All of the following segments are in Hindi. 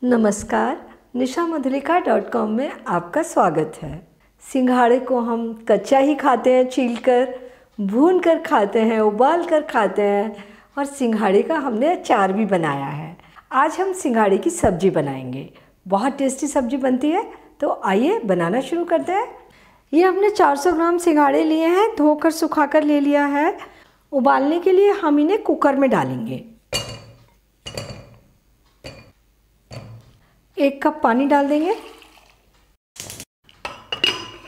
नमस्कार, nishamudrika.com में आपका स्वागत है। सिंघाड़े को हम कच्चा ही खाते हैं, छीलकर, भून कर खाते हैं, उबाल कर खाते हैं और सिंघाड़े का हमने अचार भी बनाया है। आज हम सिंघाड़े की सब्ज़ी बनाएंगे। बहुत टेस्टी सब्ज़ी बनती है, तो आइए बनाना शुरू करते हैं। ये हमने 400 ग्राम सिंघाड़े लिए हैं, धोकर सुखाकर ले लिया है। उबालने के लिए हम इन्हें कुकर में डालेंगे। 1 कप पानी डाल देंगे,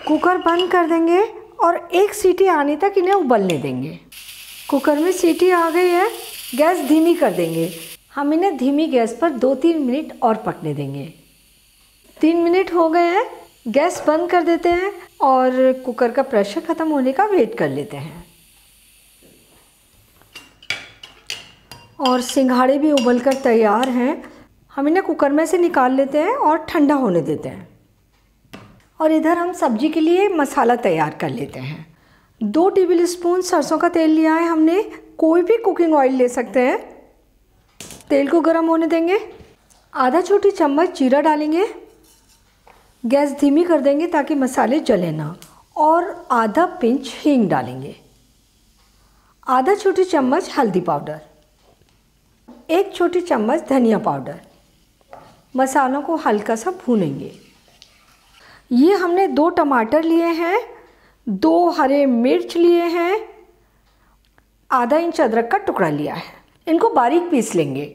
कुकर बंद कर देंगे और 1 सीटी आने तक इन्हें उबलने देंगे। कुकर में सीटी आ गई है, गैस धीमी कर देंगे। हम इन्हें धीमी गैस पर 2-3 मिनट और पकने देंगे। 3 मिनट हो गए हैं, गैस बंद कर देते हैं और कुकर का प्रेशर ख़त्म होने का वेट कर लेते हैं। और सिंघाड़े भी उबल कर तैयार हैं। हम इन्हें कुकर में से निकाल लेते हैं और ठंडा होने देते हैं। और इधर हम सब्जी के लिए मसाला तैयार कर लेते हैं। 2 टेबलस्पून सरसों का तेल लिया है हमने, कोई भी कुकिंग ऑयल ले सकते हैं। तेल को गर्म होने देंगे। आधा छोटी चम्मच जीरा डालेंगे, गैस धीमी कर देंगे ताकि मसाले जले ना। और आधा पिंच हींग डालेंगे। आधा छोटी चम्मच हल्दी पाउडर, 1 छोटी चम्मच धनिया पाउडर। मसालों को हल्का सा भूनेंगे। ये हमने 2 टमाटर लिए हैं, 2 हरे मिर्च लिए हैं, आधा इंच अदरक का टुकड़ा लिया है। इनको बारीक पीस लेंगे।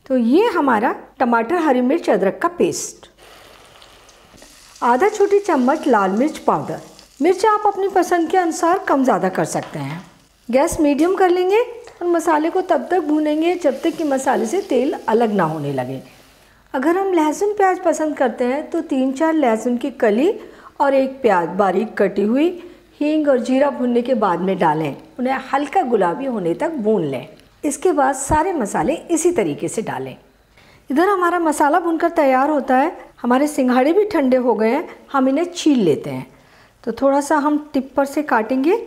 तो ये हमारा टमाटर, हरी मिर्च, अदरक का पेस्ट। आधा छोटी चम्मच लाल मिर्च पाउडर। मिर्च आप अपनी पसंद के अनुसार कम ज़्यादा कर सकते हैं। गैस मीडियम कर लेंगे और मसाले को तब तक भूनेंगे जब तक कि मसाले से तेल अलग ना होने लगे। अगर हम लहसुन प्याज पसंद करते हैं तो 3-4 लहसुन की कली और 1 प्याज बारीक कटी हुई, हींग और जीरा भुनने के बाद में डालें। उन्हें हल्का गुलाबी होने तक भून लें। इसके बाद सारे मसाले इसी तरीके से डालें। इधर हमारा मसाला भुनकर तैयार होता है। हमारे सिंघाड़े भी ठंडे हो गए हैं, हम इन्हें छील लेते हैं। तो थोड़ा सा हम टिप्पर से काटेंगे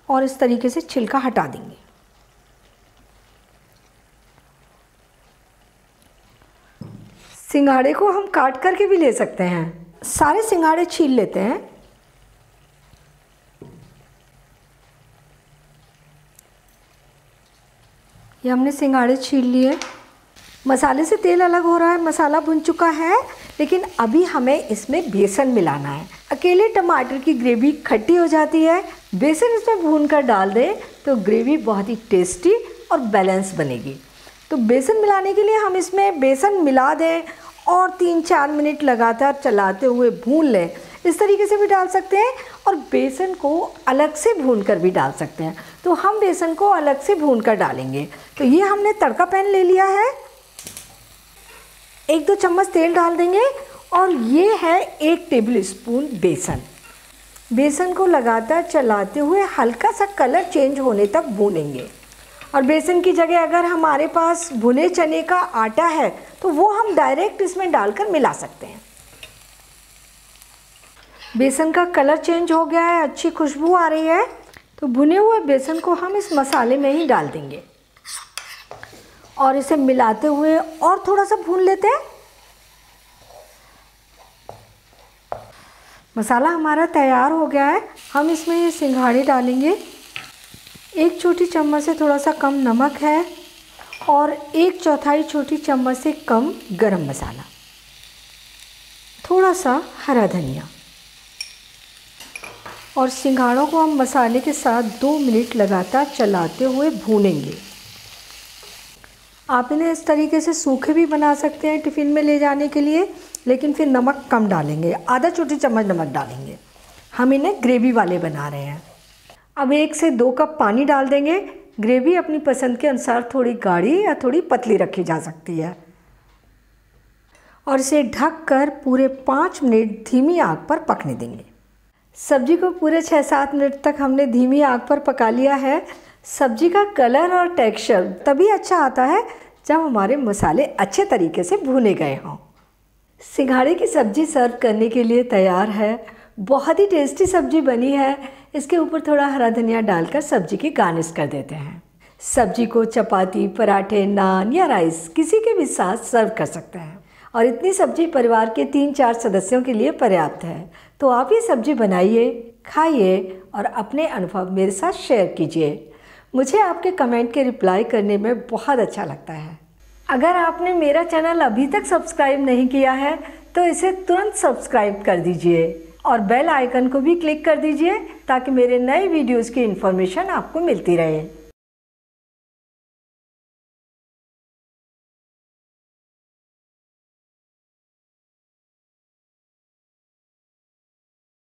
और इस तरीके से छिलका हटा देंगे। सिंघाड़े को हम काट करके भी ले सकते हैं। सारे सिंघाड़े छील लेते हैं। ये हमने सिंघाड़े छील लिए। मसाले से तेल अलग हो रहा है, मसाला भुन चुका है, लेकिन अभी हमें इसमें बेसन मिलाना है। अकेले टमाटर की ग्रेवी खट्टी हो जाती है, बेसन इसमें भूनकर डाल दें तो ग्रेवी बहुत ही टेस्टी और बैलेंस बनेगी। तो बेसन मिलाने के लिए हम इसमें बेसन मिला दें और 3-4 मिनट लगातार चलाते हुए भून लें। इस तरीके से भी डाल सकते हैं और बेसन को अलग से भूनकर भी डाल सकते हैं। तो हम बेसन को अलग से भूनकर डालेंगे। तो ये हमने तड़का पैन ले लिया है, 1-2 चम्मच तेल डाल देंगे और ये है 1 टेबलस्पून बेसन। बेसन को लगातार चलाते हुए हल्का सा कलर चेंज होने तक भूनेंगे। और बेसन की जगह अगर हमारे पास भुने चने का आटा है तो वो हम डायरेक्ट इसमें डालकर मिला सकते हैं। बेसन का कलर चेंज हो गया है, अच्छी खुशबू आ रही है। तो भुने हुए बेसन को हम इस मसाले में ही डाल देंगे और इसे मिलाते हुए और थोड़ा सा भून लेते हैं। मसाला हमारा तैयार हो गया है। हम इसमें ये सिंघाड़े डालेंगे। 1 छोटी चम्मच से थोड़ा सा कम नमक है और 1/4 छोटी चम्मच से कम गरम मसाला, थोड़ा सा हरा धनिया। और सिंघाड़ों को हम मसाले के साथ 2 मिनट लगातार चलाते हुए भूनेंगे। आप इन्हें इस तरीके से सूखे भी बना सकते हैं टिफ़िन में ले जाने के लिए, लेकिन फिर नमक कम डालेंगे, आधा छोटी चम्मच नमक डालेंगे। हम इन्हें ग्रेवी वाले बना रहे हैं। अब 1 से 2 कप पानी डाल देंगे। ग्रेवी अपनी पसंद के अनुसार थोड़ी गाढ़ी या थोड़ी पतली रखी जा सकती है। और इसे ढककर पूरे 5 मिनट धीमी आग पर पकने देंगे। सब्जी को पूरे 6-7 मिनट तक हमने धीमी आग पर पका लिया है। सब्जी का कलर और टेक्सचर तभी अच्छा आता है जब हमारे मसाले अच्छे तरीके से भुने गए हों। सिंघाड़े की सब्ज़ी सर्व करने के लिए तैयार है। बहुत ही टेस्टी सब्ज़ी बनी है। इसके ऊपर थोड़ा हरा धनिया डालकर सब्ज़ी की गार्निश कर देते हैं। सब्ज़ी को चपाती, पराठे, नान या राइस किसी के भी साथ सर्व कर सकते हैं। और इतनी सब्जी परिवार के 3-4 सदस्यों के लिए पर्याप्त है। तो आप ये सब्जी बनाइए, खाइए और अपने अनुभव मेरे साथ शेयर कीजिए। मुझे आपके कमेंट के रिप्लाई करने में बहुत अच्छा लगता है। अगर आपने मेरा चैनल अभी तक सब्सक्राइब नहीं किया है तो इसे तुरंत सब्सक्राइब कर दीजिए और बेल आइकन को भी क्लिक कर दीजिए ताकि मेरे नए वीडियोज़ की इन्फॉर्मेशन आपको मिलती रहे।